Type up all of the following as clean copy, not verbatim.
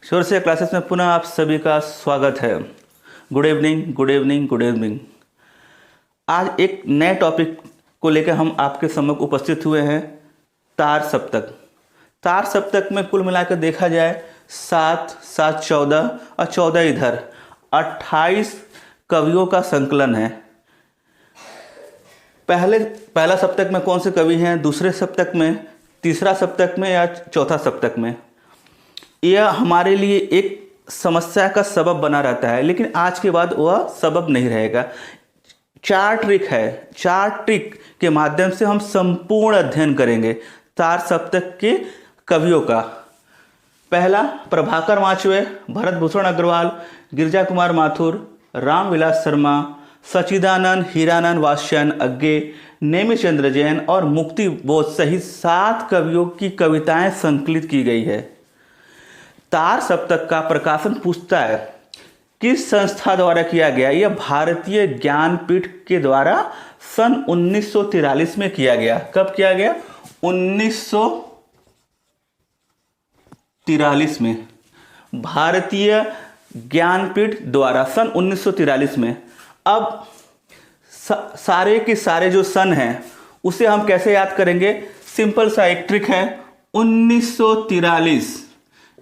शोर से क्लासेस में पुनः आप सभी का स्वागत है। Good evening, good evening, good evening. आज एक नए टॉपिक को लेकर हम आपके सम्मुख उपस्थित हुए हैं, तार सप्तक। तार सप्तक में कुल मिलाकर देखा जाए 7, 7, 14 और 14 इधर 28 कवियों का संकलन है। पहला सप्तक में कौन से कवि हैं, दूसरे सप्तक में, तीसरा सप्तक में या चौथा सप्तक में, यह हमारे लिए एक समस्या का सबब बना रहता है। लेकिन आज के बाद वह सबब नहीं रहेगा। 4 ट्रिक है, 4 ट्रिक के माध्यम से हम संपूर्ण अध्ययन करेंगे तार सप्तक के कवियों का। पहला प्रभाकर माचवे, भरत भूषण अग्रवाल, गिरिजा कुमार माथुर, रामविलास शर्मा, सच्चिदानंद हीरानंद वात्स्यन अग्गे, नेमिचंद्र जैन और मुक्ति बोध सहित 7 कवियों की कविताएं संकलित की गई है। तार सप्तक का प्रकाशन पूछता है किस संस्था द्वारा किया गया। यह भारतीय ज्ञानपीठ के द्वारा सन 1943 में किया गया। कब किया गया? 1943 में। भारतीय ज्ञानपीठ द्वारा सन 1943 में। अब सारे के सारे जो सन हैं उसे हम कैसे याद करेंगे? सिंपल सा एक ट्रिक है। 1943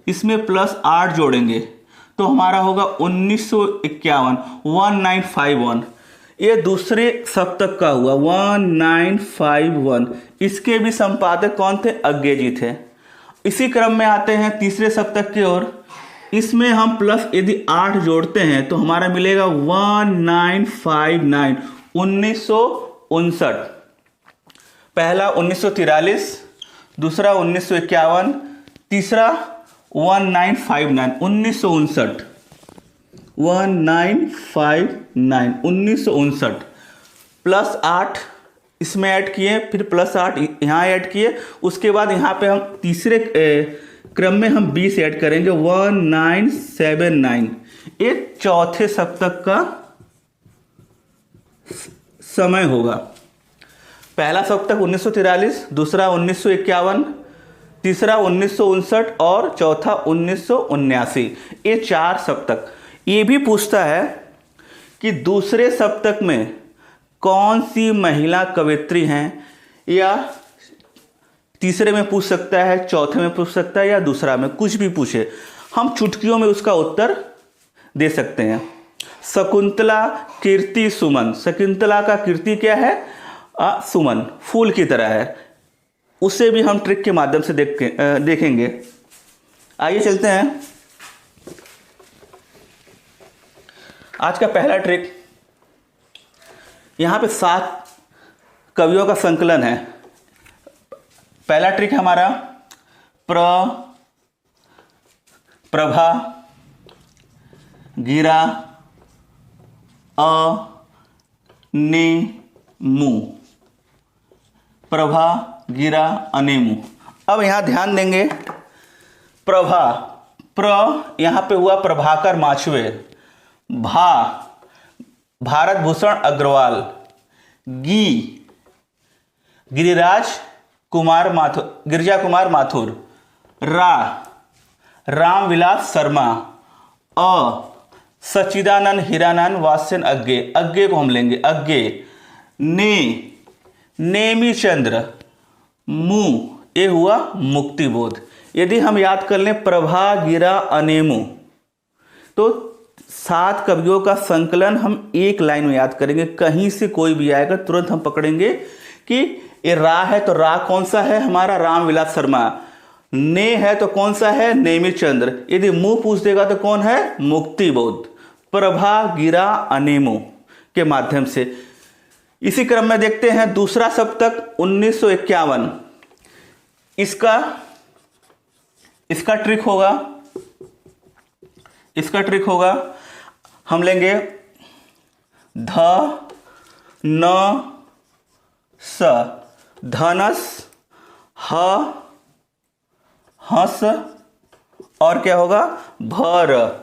इसमें +8 जोड़ेंगे तो हमारा होगा 1951, 1951। ये दूसरे सप्तक का हुआ 1951। इसके भी संपादक कौन थे? अग्गे जी थे। इसी क्रम में आते हैं तीसरे सप्तक की ओर। इसमें हम प्लस यदि 8 जोड़ते हैं तो हमारा मिलेगा 1959, 1959। पहला 1943, दूसरा 1951, तीसरा 1959, 1959, 1959 +8 इसमें ऐड किए, फिर +8 यहाँ ऐड किए। उसके बाद यहाँ पे हम तीसरे क्रम में हम 20 ऐड करेंगे, 1979। ये चौथे सप्तक का समय होगा। पहला सप्तक 1943, दूसरा 1951, तीसरा 1959 और चौथा 1979। ये 4 सप्तक। ये भी पूछता है कि दूसरे सप्तक में कौन सी महिला कवयित्री हैं, या तीसरे में पूछ सकता है, चौथे में पूछ सकता है, या दूसरा में, कुछ भी पूछे हम चुटकियों में उसका उत्तर दे सकते हैं। शकुंतला, कीर्ति, सुमन। शकुंतला का कीर्ति क्या है? सुमन फूल की तरह है। उसे भी हम ट्रिक के माध्यम से देखेंगे। आइए चलते हैं। आज का पहला ट्रिक, यहां पे 7 कवियों का संकलन है। पहला ट्रिक है हमारा प्रभा, गिरा, अनेमु। प्रभा, गिरा, अनेमु। अब यहां ध्यान देंगे, प्रभा, यहां पे हुआ प्रभाकर माचवे, भारत भूषण अग्रवाल, गिरिजा कुमार माथुर, रामविलास शर्मा, सच्चिदानंद हीरानंद वात्स्यन अग्गे को हम लेंगे, अग्गे, नेमिचंद्र, ये हुआ मुक्ति बोध। यदि हम याद कर लें प्रभा, गिरा, अनेमु, तो 7 कवियों का संकलन हम एक लाइन में याद करेंगे। कहीं से कोई भी आएगा तुरंत हम पकड़ेंगे कि ये रा है तो रा कौन सा है? हमारा रामविलास शर्मा। ने है तो कौन सा है? नेमिचंद्र। यदि मुंह पूछ देगा तो कौन है? मुक्ति बोध। प्रभा, गिरा, अनेमु के माध्यम से। इसी क्रम में देखते हैं दूसरा सप्तक 1951। इसका ट्रिक होगा, हम लेंगे ध, न, स, धनस, हस, और क्या होगा? भर।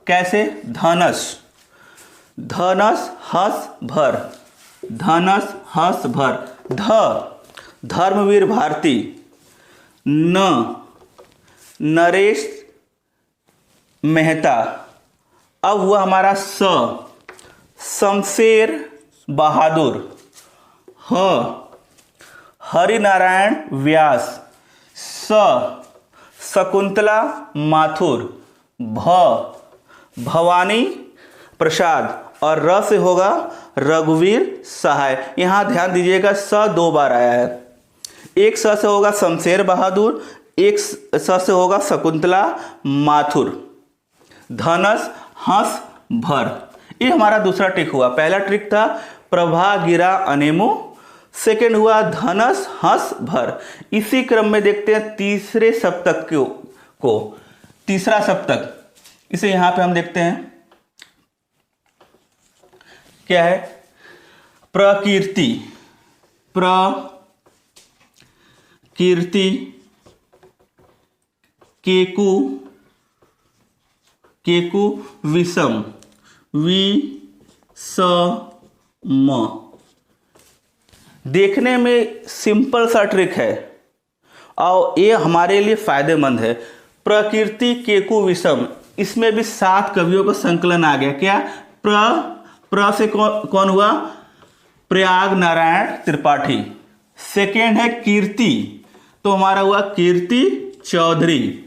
कैसे? धनस, हस, भर। धनस, हस, भर। धर्मवीर भारती, न नरेश मेहता। अब हुआ हमारा शमशेर बहादुर। हरिनारायण व्यास। शकुंतला माथुर। भवानी प्रसाद। और र से होगा रघुवीर सहाय। यहाँ ध्यान दीजिएगा स 2 बार आया है। एक स से होगा शमशेर बहादुर, एक स से होगा शकुंतला माथुर। धनस हंस भर। ये हमारा दूसरा ट्रिक हुआ। पहला ट्रिक था प्रभा गिरा अनेमो, सेकेंड हुआ धनस हंस भर। इसी क्रम में देखते हैं तीसरे सप्तक को। तीसरा सप्तक, इसे यहां पे हम देखते हैं क्या है। प्रकीर्ति। केकु विषम। देखने में सिंपल सा ट्रिक है और ये हमारे लिए फायदेमंद है। प्रकृति केकु विषम, इसमें भी 7 कवियों का संकलन आ गया। क्या? प्र से कौन हुआ? प्रयाग नारायण त्रिपाठी। सेकेंड है कीर्ति, तो हमारा हुआ कीर्ति चौधरी।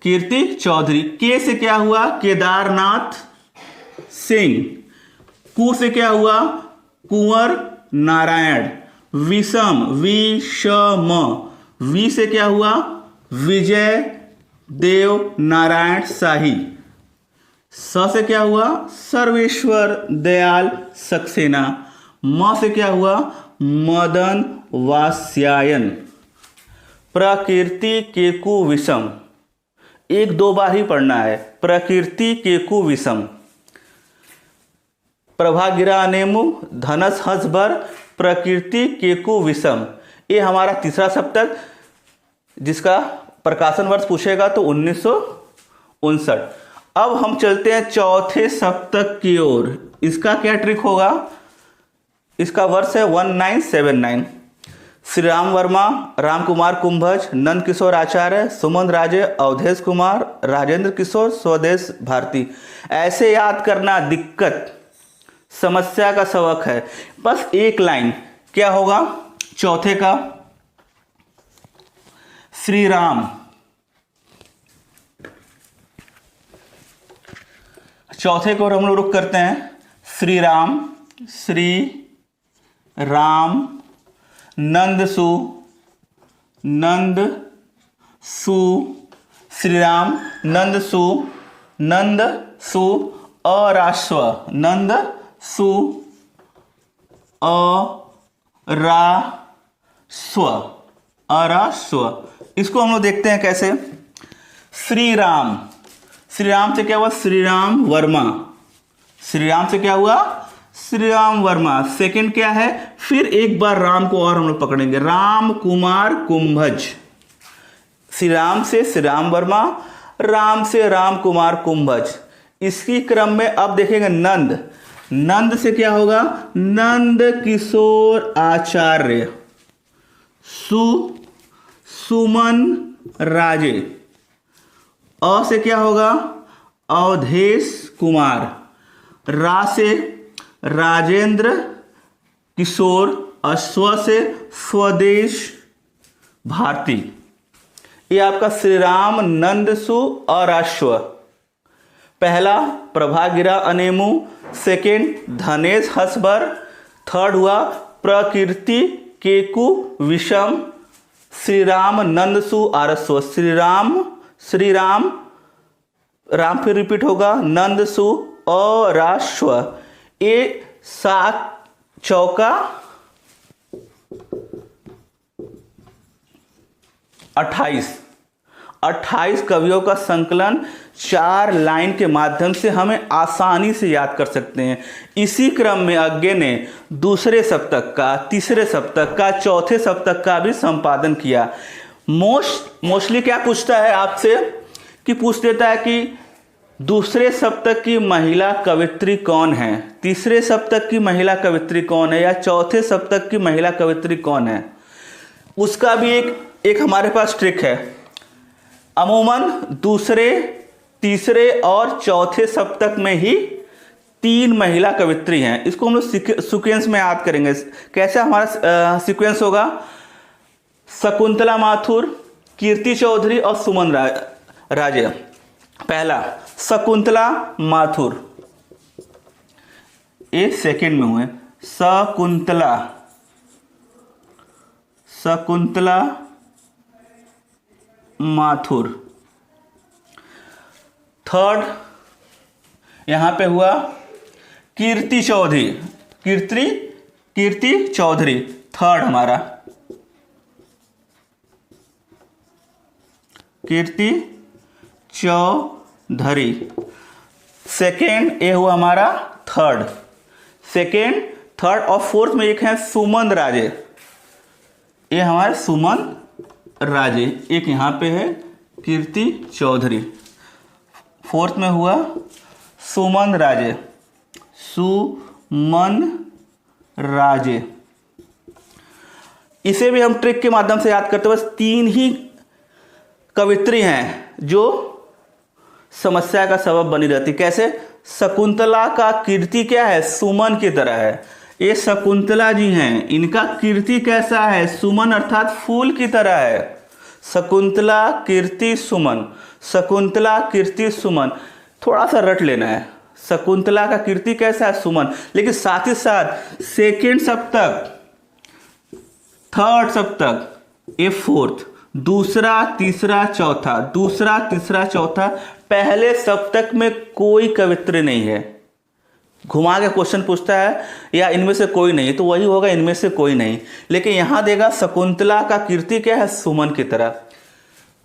के से क्या हुआ? केदारनाथ सिंह। कु से क्या हुआ? कुंवर नारायण। विषम वी से क्या हुआ? विजय देव नारायण शाही। स से क्या हुआ? सर्वेश्वर दयाल सक्सेना। म से क्या हुआ? मदन वात्स्यायन। प्रकृति केकु विषम, 1-2 बार ही पढ़ना है। प्रकृति केकु विषम। प्रभा गिरा अनेमु, धनस हंस भर, प्रकृति केकु विषम। ये हमारा तीसरा सप्तक, जिसका प्रकाशन वर्ष पूछेगा तो 1959। अब हम चलते हैं चौथे सप्तक की ओर। इसका क्या ट्रिक होगा? इसका वर्ष है 1979। श्री राम वर्मा, राम कुमार कुंभज, नंद किशोर आचार्य, सुमन राजे, अवधेश कुमार, राजेंद्र किशोर, स्वदेश भारती। ऐसे याद करना दिक्कत, समस्या का सबक है। बस एक लाइन क्या होगा चौथे का? श्री राम। चौथे को हम लोग रुक करते हैं। श्री राम नंद सु श्री राम नंद सु अराश्व। नंद सु अराश्व। इसको हम लोग देखते हैं कैसे। श्री राम से क्या हुआ? श्री राम वर्मा। श्री राम से क्या हुआ? श्री राम वर्मा। सेकंड क्या है? फिर एक बार राम को और हम लोग पकड़ेंगे, राम कुमार कुंभज। श्री राम से श्री राम वर्मा, राम से राम कुमार कुंभज। इसकी क्रम में अब देखेंगे नंद से क्या होगा? नंद किशोर आचार्य। सुमन राजे। अ से क्या होगा? अवधेश कुमार। रा से राजेंद्र किशोर। अश्व से स्वदेश भारती। ये आपका श्री राम नंदसु और अश्व। पहला प्रभा गिरा अनेमु, सेकेंड धनेश हसबर, थर्ड हुआ प्रकृति केकु विषम, श्री राम नंदसु आरस्व। श्री राम फिर रिपीट होगा, नंदसु और राश्व। ये 7 चौका 28 कवियों का संकलन 4 लाइन के माध्यम से हमें आसानी से याद कर सकते हैं। इसी क्रम में अज्ञे ने दूसरे सप्तक का, तीसरे सप्तक का, चौथे सप्तक का भी संपादन किया। मोस्टली क्या पूछता है आपसे कि पूछ देता है कि दूसरे सप्तक की महिला कवित्री कौन है, तीसरे सप्तक की महिला कवित्री कौन है, या चौथे सप्तक की महिला कवित्री कौन है। उसका भी एक हमारे पास ट्रिक है। अमूमन दूसरे, तीसरे और चौथे सप्तक में ही 3 महिला कवित्री हैं। इसको हम लोग सीक्वेंस में याद करेंगे। कैसे हमारा सीक्वेंस होगा? शकुंतला माथुर, कीर्ति चौधरी और सुमन राजे। पहला शकुंतला माथुर, ये सेकंड में हुए। शकुंतला माथुर। थर्ड यहां पे हुआ कीर्ति चौधरी, कीर्ति चौधरी थर्ड हमारा, कीर्ति चौधरी सेकेंड। ये हुआ हमारा थर्ड, सेकेंड थर्ड। और फोर्थ में एक है सुमन राजे, ये हमारे सुमन राजे। एक यहां पे है कीर्ति चौधरी, फोर्थ में हुआ सुमन राजे, सुमन राजे। इसे भी हम ट्रिक के माध्यम से याद करते हैं। बस 3 ही कवित्री हैं जो समस्या का सबब बनी रहती। कैसे? शकुंतला का कीर्ति क्या है? सुमन की तरह है। ये शकुंतला जी हैं, इनका कीर्ति कैसा है? सुमन अर्थात फूल की तरह है। शकुंतला कीर्ति सुमन, शकुंतला कीर्ति सुमन, थोड़ा सा रट लेना है। शकुंतला का कीर्ति कैसा है? सुमन। लेकिन साथ ही साथ सेकेंड सप्तक, थर्ड सप्तक, ये फोर्थ, दूसरा तीसरा चौथा, दूसरा तीसरा चौथा। पहले सप्तक में कोई कवित्री नहीं है। घुमा के क्वेश्चन पूछता है या इनमें से कोई नहीं, तो वही होगा इनमें से कोई नहीं। लेकिन यहां देगा शकुंतला का कीर्ति क्या है? सुमन की तरह।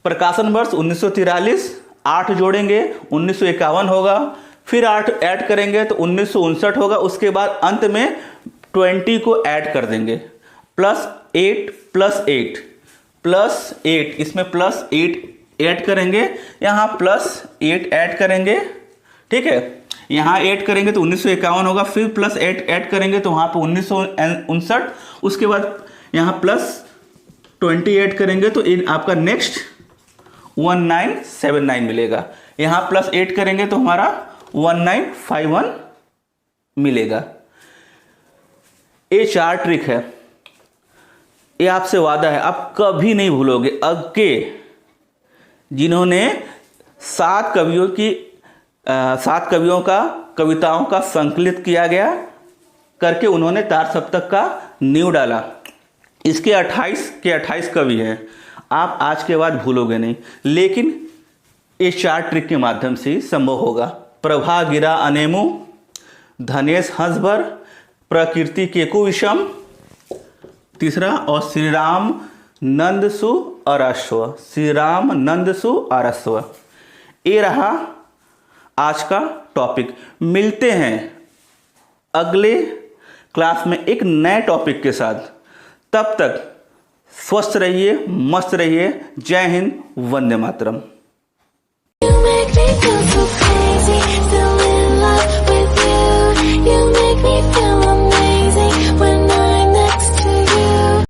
प्रकाशन वर्ष 1943, 8 जोड़ेंगे 1951 होगा, फिर 8 ऐड करेंगे तो 1959 होगा। उसके बाद अंत में 20 को ऐड कर देंगे, +8 +8, इसमें +8 ऐड करेंगे, यहाँ +8 ऐड करेंगे। ठीक है, यहाँ ऐड करेंगे तो 1951 होगा, फिर +8 ऐड करेंगे तो वहाँ पे 1959। उसके बाद यहाँ +20 ऐड करेंगे तो आपका नेक्स्ट 1979 मिलेगा। यहाँ +8 करेंगे तो हमारा 1951 मिलेगा। ये 4 ट्रिक है, ये आपसे वादा है आप कभी नहीं भूलोगे। अग्गे जिन्होंने 7 कवियों का कविताओं का संकलित किया गया करके उन्होंने 4 सप्तक का नींव डाला। इसके 28 कवि हैं। आप आज के बाद भूलोगे नहीं, लेकिन ये 4 ट्रिक के माध्यम से ही संभव होगा। प्रभा गिरा अनेमु, धनेश हंसभर, प्रकृति केकु विषम, तीसरा, और श्री राम नंदसु अरस्व, श्री राम नंदसु अरस्व। ये रहा आज का टॉपिक। मिलते हैं अगले क्लास में एक नए टॉपिक के साथ। तब तक स्वस्थ रहिए, मस्त रहिए। जय Hind, Vande Mataram. You make me feel so crazy, so in love with you. You make me feel